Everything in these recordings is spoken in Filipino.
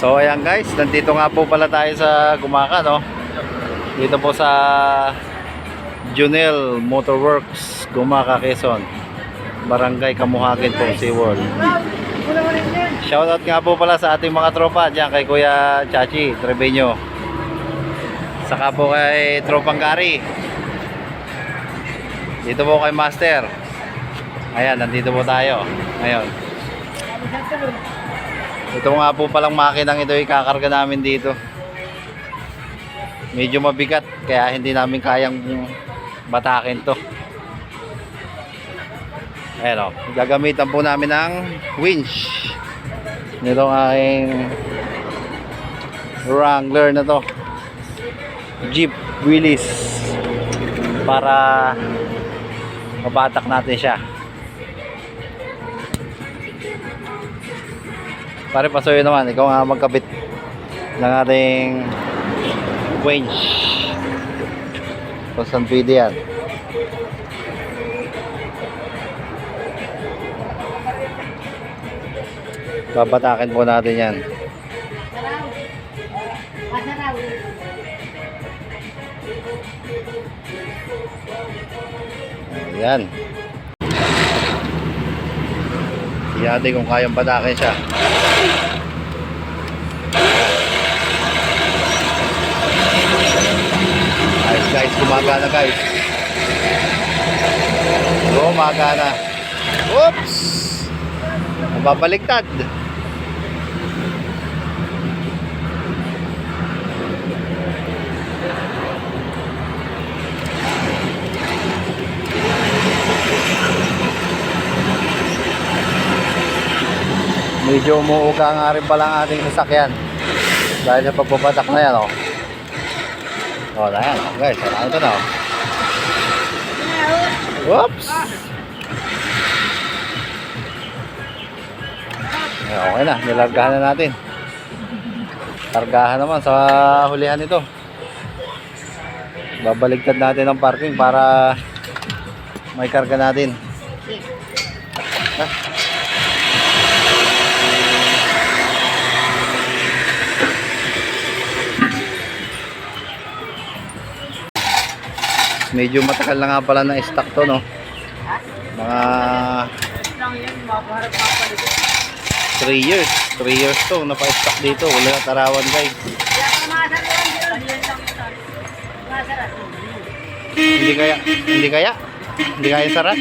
So ayan guys, nandito nga po pala tayo sa Gumaca, no? Dito po sa Junel Motorworks, Gumaca, Quezon, Barangay Kamuhagin po, SeaWorld. Shoutout nga po pala sa ating mga tropa dyan kay Kuya Chachi Trebeño, saka po kay Tropang Gary. Dito po kay Master. Ayan, nandito po tayo ngayon. Ito nga po palang makinang ito ikakarga namin dito. Medyo mabigat kaya hindi namin kayang batakin to. Ayan o, gagamitan po namin ng winch nitong aking Wrangler na to, Jeep Willys, para mabatak natin siya. Pare, pasuyo naman, ikaw nga magkabit ng ating winch kung saan pwede yan. Babatakin po natin yan. Ayan. Tingnan natin kung kayang batakin siya. Ayos guys, gumagana guys. Gumagana. Oops! Nababaliktad. Medyo umuuga nga rin pala ang ating sasakyan dahil sa pagbabatak na yan, oh. Oh, ayan, guys, ano ito na, oh. Whoops! Ayan, okay na, nilargahan na natin. Kargahan naman sa hulihan ito. Babaligtad natin ang parking para may karga natin. Medyo matagal na nga pala na stock to, no? Mga 3 years. 3 years to napa-stock dito. Wala na tarawan guys. Hindi kaya sarat.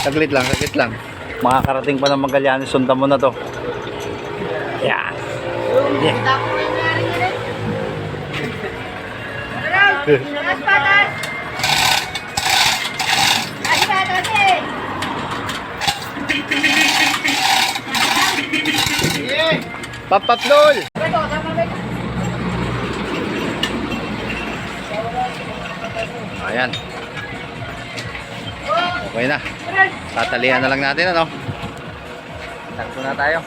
Saglit lang. Makakarating pa ng Magallanes, sundan mo na to. Yan. Yeah. Papaplol! Ayan. Okay na. Tatalihan na lang natin, ano? Takbo na tayo.